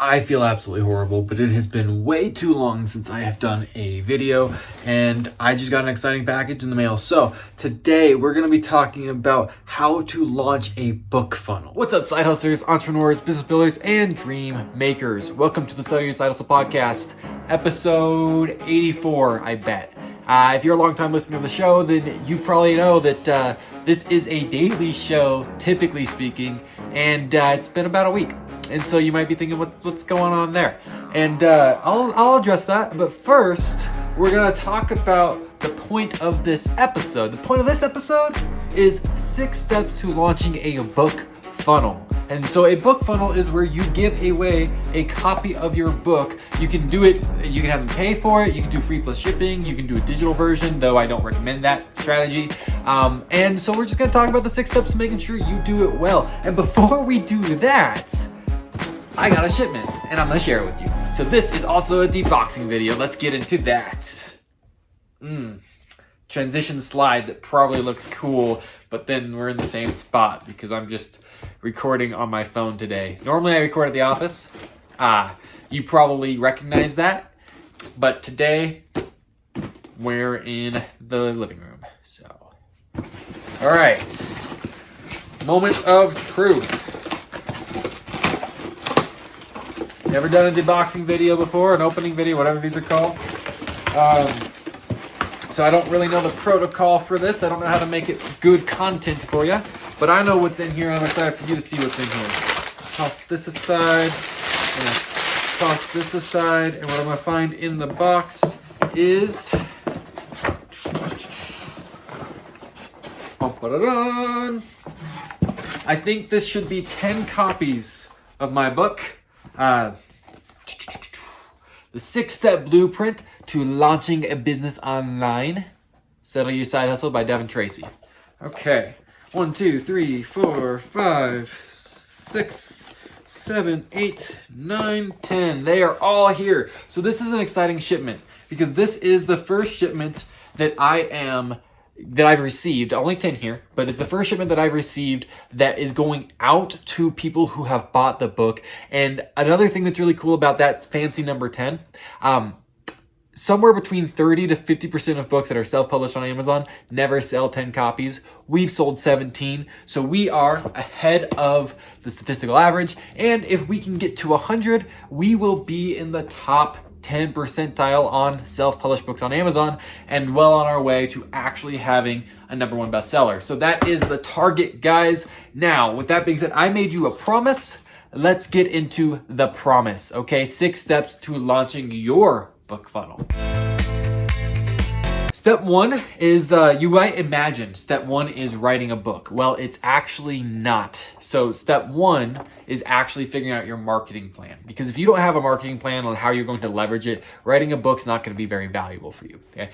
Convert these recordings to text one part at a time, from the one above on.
I feel absolutely horrible, but it has been way too long since I have done a video, and I just got an exciting package in the mail. So today we're going to be talking about how to launch a book funnel. What's up, side hustlers, entrepreneurs, business builders, and dream makers? Welcome to the Study Your Side Hustle podcast, episode 84, I bet. If you're a long-time listener to the show, then you probably know that this is a daily show, typically speaking, and it's been about a week. And so you might be thinking, what's going on there? And I'll address that. But first, we're going to talk about the point of this episode. The point of this episode is 6 steps to launching a book funnel. And so a book funnel is where you give away a copy of your book. You can do it, you can have them pay for it, you can do free plus shipping, you can do a digital version, though I don't recommend that strategy. And so we're just going to talk about the 6 steps to making sure you do it well. And before we do that, I got a shipment and I'm gonna share it with you. So this is also a deboxing video. Let's get into that. Transition slide that probably looks cool, but then we're in the same spot because I'm just recording on my phone today. Normally I record at the office. You probably recognize that, but today we're in the living room. So, all right, moment of truth. Never done a deboxing video before, an opening video, whatever these are called. So I don't really know the protocol for this. I don't know how to make it good content for you, but I know what's in here. I'm excited for you to see what's in here. Toss this aside, toss this aside, and what I'm gonna find in the box is, I think this should be 10 copies of my book. The 6-step blueprint to launching a business online. Settle Your Side Hustle by Devin Tracy. Okay, 1, 2, 3, 4, 5, 6, 7, 8, 9, 10. They are all here. So this is an exciting shipment because this is the first shipment that I've received. Only 10 here, but it's the first shipment that I've received that is going out to people who have bought the book. And another thing that's really cool about that fancy number 10, somewhere between 30 to 50% of books that are self-published on Amazon never sell 10 copies. We've sold 17, so we are ahead of the statistical average. And if we can get to 100, we will be in the top 10 percentile on self-published books on Amazon and well on our way to actually having a #1 bestseller. So that is the target, guys. Now, with that being said, I made you a promise. Let's get into the promise, okay? 6 steps to launching your book funnel. Step 1 is, you might imagine step 1 is writing a book. Well, it's actually not. So step 1 is actually figuring out your marketing plan. Because if you don't have a marketing plan on how you're going to leverage it, writing a book's not going to be very valuable for you. Okay?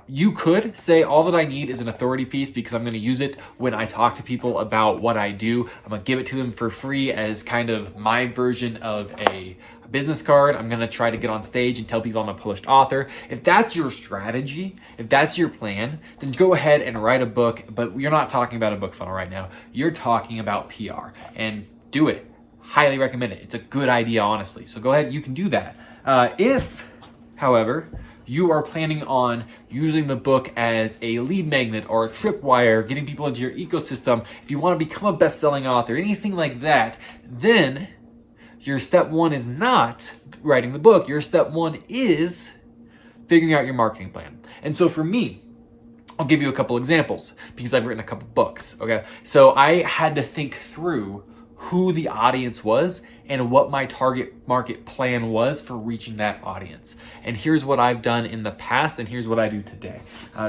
You could say all that I need is an authority piece because I'm going to use it when I talk to people about what I do. I'm going to give it to them for free as kind of my version of a business card. I'm gonna try to get on stage and tell people I'm a published author. If that's your strategy, if that's your plan, then go ahead and write a book, but you're not talking about a book funnel right now. You're talking about PR, and do it. Highly recommend it. It's a good idea, honestly. So go ahead, you can do that. If, however, you are planning on using the book as a lead magnet or a tripwire, getting people into your ecosystem, if you wanna become a best-selling author, anything like that, then your step 1 is not writing the book. Your step 1 is figuring out your marketing plan. And so for me, I'll give you a couple examples because I've written a couple books, okay? So I had to think through who the audience was and what my target market plan was for reaching that audience. And here's what I've done in the past and here's what I do today.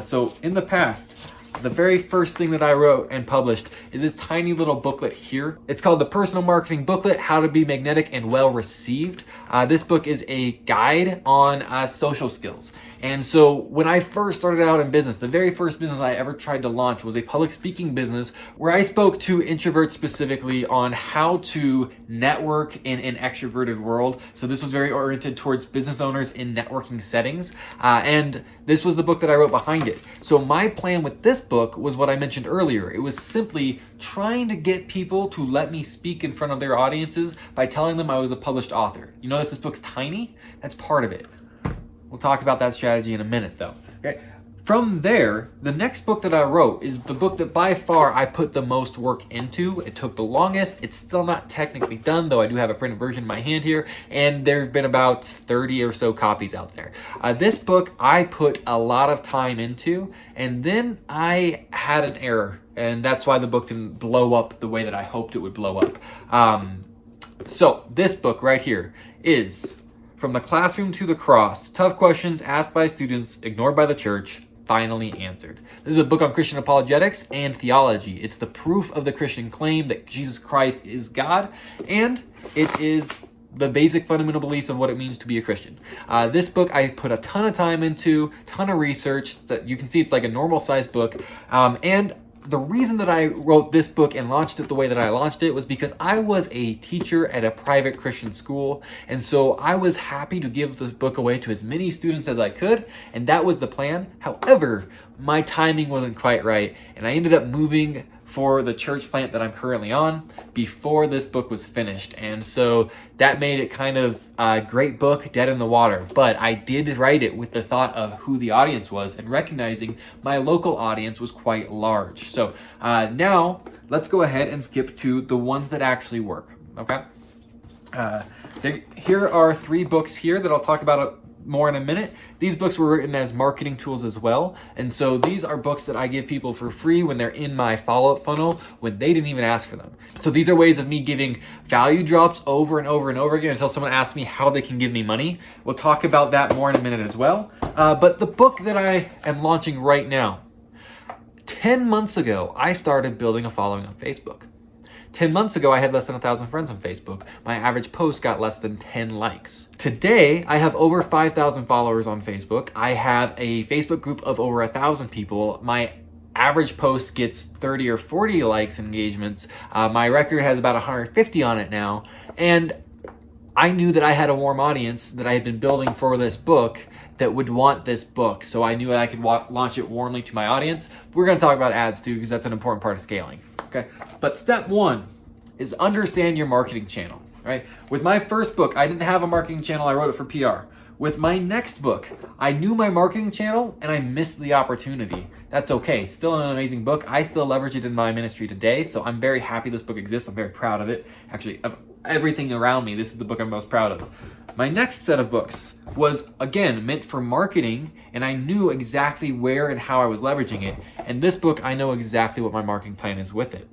So in the past, the very first thing that I wrote and published is this tiny little booklet here. It's called the Personal Marketing Booklet, How to Be Magnetic and Well Received. This book is a guide on social skills. And so when I first started out in business, the very first business I ever tried to launch was a public speaking business where I spoke to introverts specifically on how to network in an extroverted world. So this was very oriented towards business owners in networking settings. And this was the book that I wrote behind it. So my plan with this this book was what I mentioned earlier. It was simply trying to get people to let me speak in front of their audiences by telling them I was a published author. You notice this book's tiny? That's part of it. We'll talk about that strategy in a minute though. Okay. From there, the next book that I wrote is the book that by far I put the most work into. It took the longest. It's still not technically done, though I do have a printed version in my hand here, and there have been about 30 or so copies out there. This book I put a lot of time into, and then I had an error, and that's why the book didn't blow up the way that I hoped it would blow up. So this book right here is From the Classroom to the Cross, Tough Questions Asked by Students, Ignored by the Church, Finally Answered. This is a book on Christian apologetics and theology. It's the proof of the Christian claim that Jesus Christ is God, and it is the basic fundamental beliefs of what it means to be a Christian. This book I put a ton of time into, ton of research. That you can see it's like a normal sized book, and the reason that I wrote this book and launched it the way that I launched it was because I was a teacher at a private Christian school, and so I was happy to give this book away to as many students as I could, and that was the plan. However, my timing wasn't quite right, and I ended up moving for the church plant that I'm currently on before this book was finished. And so that made it kind of a great book, dead in the water. But I did write it with the thought of who the audience was and recognizing my local audience was quite large. So now let's go ahead and skip to the ones that actually work, okay? Here are 3 books here that I'll talk about more in a minute. These books were written as marketing tools as well. And so these are books that I give people for free when they're in my follow-up funnel when they didn't even ask for them. So these are ways of me giving value drops over and over and over again until someone asks me how they can give me money. We'll talk about that more in a minute as well. But the book that I am launching right now, 10 months ago, I started building a following on Facebook. 10 months ago, I had less than 1,000 friends on Facebook. My average post got less than 10 likes. Today, I have over 5,000 followers on Facebook. I have a Facebook group of over 1,000 people. My average post gets 30 or 40 likes and engagements. My record has about 150 on it now. And I knew that I had a warm audience that I had been building for this book that would want this book. So I knew that I could launch it warmly to my audience. We're gonna talk about ads too, because that's an important part of scaling. Okay, but step 1 is understand your marketing channel, right? With my first book, I didn't have a marketing channel. I wrote it for PR. With my next book, I knew my marketing channel and I missed the opportunity. That's okay. Still an amazing book. I still leverage it in my ministry today. So I'm very happy this book exists. I'm very proud of it. Actually, of everything around me, this is the book I'm most proud of. My next set of books was, again, meant for marketing, and I knew exactly where and how I was leveraging it. And this book, I know exactly what my marketing plan is with it.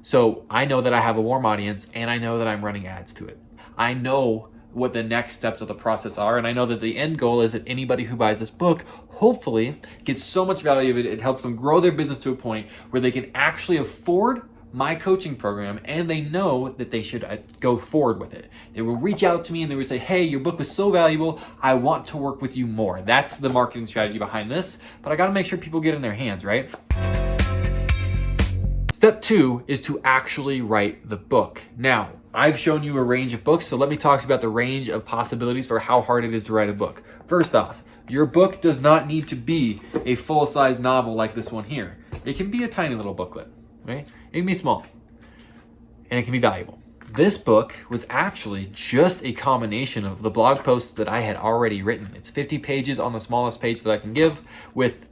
So I know that I have a warm audience, and I know that I'm running ads to it. I know what the next steps of the process are, and I know that the end goal is that anybody who buys this book hopefully gets so much value of it, it helps them grow their business to a point where they can actually afford my coaching program, and they know that they should go forward with it. They will reach out to me and they will say, hey, your book was so valuable, I want to work with you more. That's the marketing strategy behind this, but I gotta make sure people get in their hands, right? Step 2 is to actually write the book. Now, I've shown you a range of books, so let me talk about the range of possibilities for how hard it is to write a book. First off, your book does not need to be a full-size novel like this one here. It can be a tiny little booklet. Right? It can be small and it can be valuable. This book was actually just a combination of the blog posts that I had already written. It's 50 pages on the smallest page that I can give with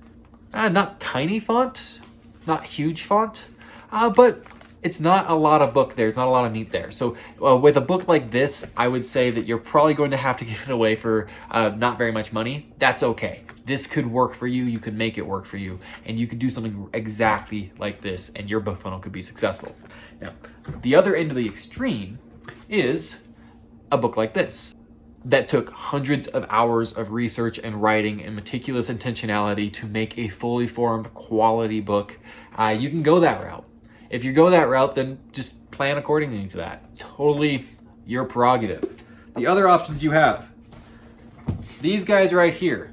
not tiny font, not huge font, but it's not a lot of book there. It's not a lot of meat there. So with a book like this, I would say that you're probably going to have to give it away for not very much money. That's okay. This could work for you. You could make it work for you. And you could do something exactly like this and your book funnel could be successful. Now, the other end of the extreme is a book like this that took hundreds of hours of research and writing and meticulous intentionality to make a fully formed quality book. You can go that route. If you go that route, then just plan accordingly to that. Totally your prerogative. The other options you have, these guys right here,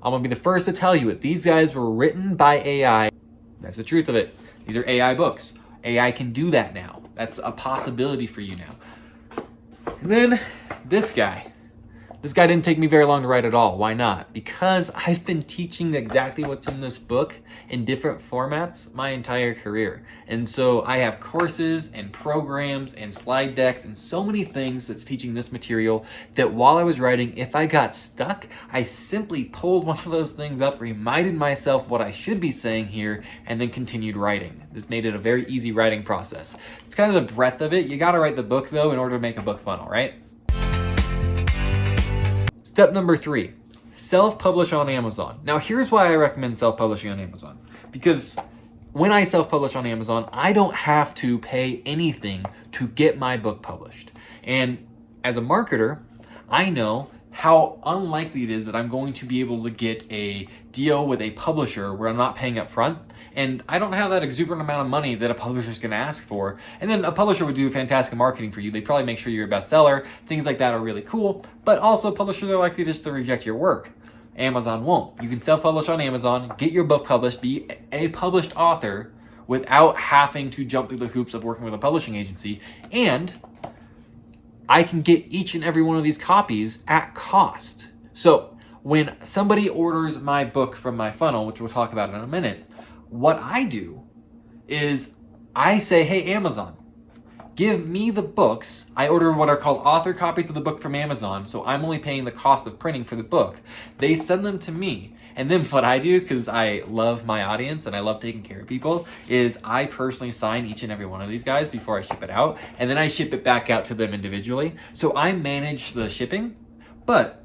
I'm gonna be the first to tell you it. These guys were written by AI. That's the truth of it. These are AI books. AI can do that now. That's a possibility for you now. And then this guy. This guy didn't take me very long to write at all. Why not? Because I've been teaching exactly what's in this book in different formats my entire career. And so I have courses and programs and slide decks and so many things that's teaching this material that while I was writing, if I got stuck, I simply pulled one of those things up, reminded myself what I should be saying here, and then continued writing. This made it a very easy writing process. It's kind of the breadth of it. You got to write the book though in order to make a book funnel, right? Step number 3, self-publish on Amazon. Now here's why I recommend self-publishing on Amazon. Because when I self-publish on Amazon, I don't have to pay anything to get my book published. And as a marketer, I know how unlikely it is that I'm going to be able to get a deal with a publisher where I'm not paying up front. And I don't have that exuberant amount of money that a publisher is going to ask for. And then a publisher would do fantastic marketing for you. They'd probably make sure you're a bestseller. Things like that are really cool. But also publishers are likely just to reject your work. Amazon won't. You can self-publish on Amazon, get your book published, be a published author without having to jump through the hoops of working with a publishing agency. And I can get each and every one of these copies at cost. So when somebody orders my book from my funnel, which we'll talk about in a minute, what I do is I say, hey, Amazon, give me the books. I order what are called author copies of the book from Amazon, so I'm only paying the cost of printing for the book. They send them to me. And then what I do, because I love my audience and I love taking care of people, is I personally sign each and every one of these guys before I ship it out, and then I ship it back out to them individually. So I manage the shipping, but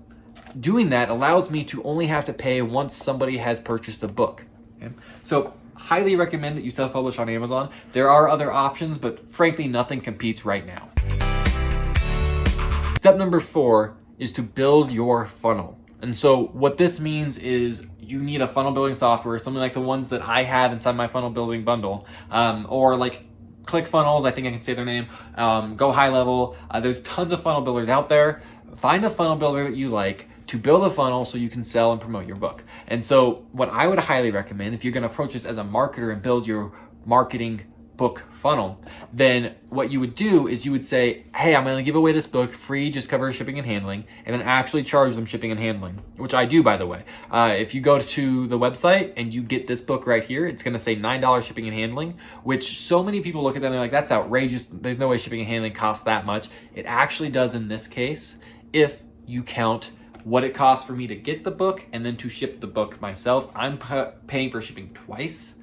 doing that allows me to only have to pay once somebody has purchased the book. Okay? So highly recommend that you self-publish on Amazon. There are other options, but frankly, nothing competes right now. Step number 4 is to build your funnel. And so what this means is you need a funnel building software, something like the ones that I have inside my funnel building bundle, or like ClickFunnels, I think I can say their name, Go High Level. There's tons of funnel builders out there. Find a funnel builder that you like to build a funnel so you can sell and promote your book. And so what I would highly recommend, if you're going to approach this as a marketer and build your marketing book funnel, then what you would do is you would say, hey, I'm going to give away this book free, just cover shipping and handling, and then actually charge them shipping and handling, which I do, by the way. If you go to the website and you get this book right here, it's going to say $9 shipping and handling, which so many people look at that and they're like, that's outrageous. There's no way shipping and handling costs that much. It actually does in this case, if you count what it costs for me to get the book and then to ship the book myself. I'm paying for shipping twice.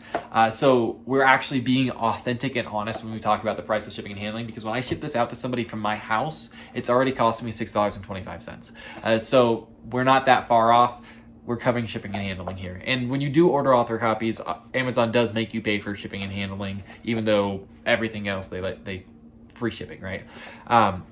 So we're actually being authentic and honest when we talk about the price of shipping and handling, because when I ship this out to somebody from my house, it's already costing me $6.25. So we're not that far off. We're covering shipping and handling here. And when you do order author copies, Amazon does make you pay for shipping and handling, even though everything else they free shipping, right?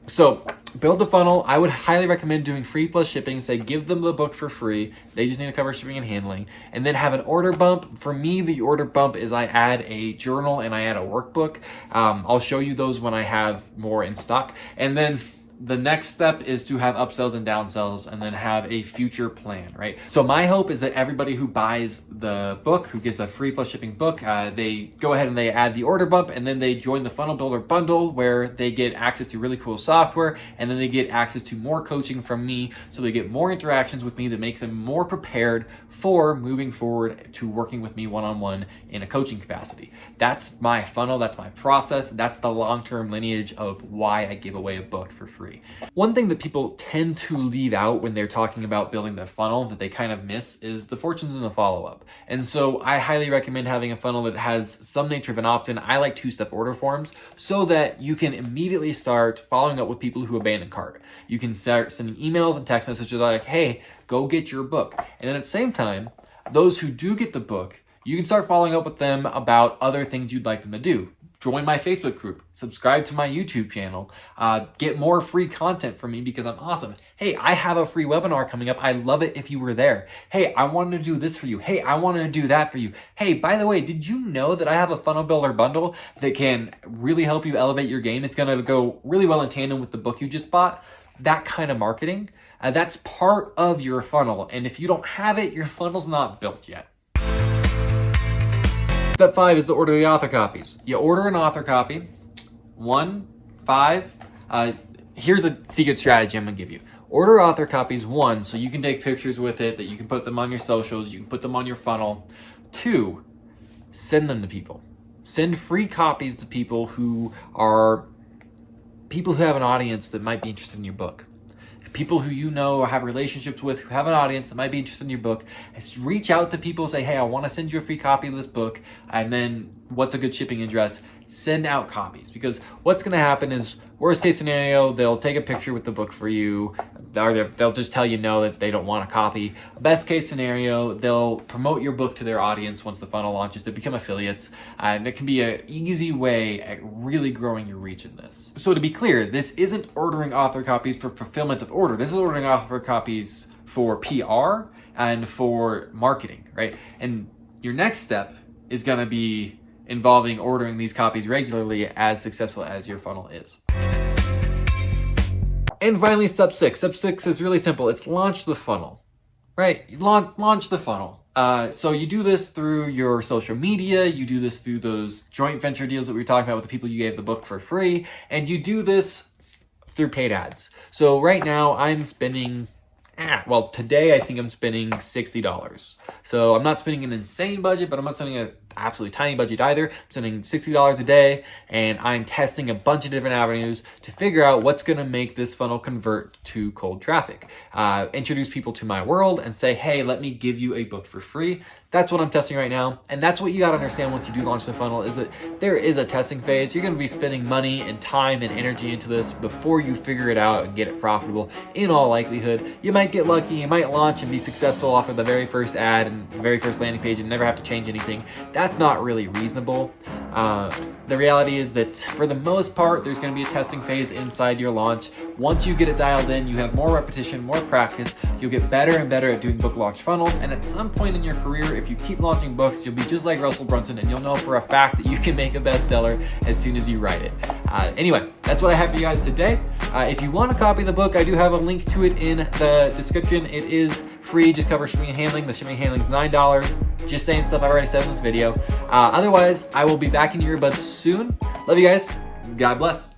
So build the funnel. I would highly recommend doing free plus shipping. Say give them the book for free. They just need to cover shipping and handling, and then have an order bump. For me, the order bump is I add a journal and I add a workbook. I'll show you those when I have more in stock. And then the next step is to have upsells and downsells and then have a future plan, right? So my hope is that everybody who buys the book, who gets a free plus shipping book, they go ahead and they add the order bump, and then they join the funnel builder bundle where they get access to really cool software, and then they get access to more coaching from me. So they get more interactions with me that make them more prepared for moving forward to working with me one-on-one in a coaching capacity. That's my funnel. That's my process. That's the long-term lineage of why I give away a book for free. One thing that people tend to leave out when they're talking about building the funnel that they kind of miss is the fortunes and the follow-up. And so I highly recommend having a funnel that has some nature of an opt-in. I like 2-step order forms so that you can immediately start following up with people who abandon cart. You can start sending emails and text messages like, hey, go get your book. And then at the same time, those who do get the book, you can start following up with them about other things you'd like them to do. Join my Facebook group, subscribe to my YouTube channel, get more free content from me because I'm awesome. Hey, I have a free webinar coming up. I'd love it if you were there. Hey, I wanted to do this for you. Hey, I wanted to do that for you. Hey, by the way, did you know that I have a funnel builder bundle that can really help you elevate your game? It's going to go really well in tandem with the book you just bought. That kind of marketing, that's part of your funnel. And if you don't have it, your funnel's not built yet. Step 5 is to order the author copies. You order an author copy, 1, 5. here's a secret strategy I'm gonna give you. Order author copies, 1, so you can take pictures with it, that you can put them on your socials, you can put them on your funnel. 2, send them to people. Send free copies to people who have an audience that might be interested in your book. People who you know or have relationships with who have an audience that might be interested in your book. Reach out to people, say, hey, I want to send you a free copy of this book, and then what's a good shipping address? Send out copies, because what's going to happen is, worst case scenario, they'll take a picture with the book for you, or they'll just tell you no, that they don't want a copy. Best case scenario, they'll promote your book to their audience once the funnel launches. They become affiliates, and it can be an easy way at really growing your reach in this. So to be clear, this isn't ordering author copies for fulfillment of order. This is ordering author copies for PR and for marketing, right? And your next step is going to be involving ordering these copies regularly, as successful as your funnel is. And finally, step 6. Step 6 is really simple. It's launch the funnel, right? Launch the funnel. So you do this through your social media, you do this through those joint venture deals that we were talking about with the people you gave the book for free, and you do this through paid ads. So right now I'm spending, today I think I'm spending $60. So I'm not spending an insane budget, but I'm not spending an absolutely tiny budget either. I'm spending $60 a day, and I'm testing a bunch of different avenues to figure out what's going to make this funnel convert to cold traffic. Introduce people to my world and say, hey, let me give you a book for free. That's what I'm testing right now. And that's what you got to understand once you do launch the funnel, is that there is a testing phase. You're going to be spending money and time and energy into this before you figure it out and get it profitable. In all likelihood, you might get lucky, you might launch and be successful off of the very first ad and the very first landing page and never have to change anything. That's not really reasonable. The reality is that for the most part, there's going to be a testing phase inside your launch. Once you get it dialed in, you have more repetition, more practice, you'll get better and better at doing book launch funnels. And at some point in your career, if you keep launching books, you'll be just like Russell Brunson, and you'll know for a fact that you can make a bestseller as soon as you write it. Anyway, that's what I have for you guys today. If you want to copy the book, I do have a link to it in the description. It is free, just cover shipping and handling. The shipping and handling is $9. Just saying stuff I've already said in this video. Otherwise, I will be back in your earbuds soon. Love you guys. God bless.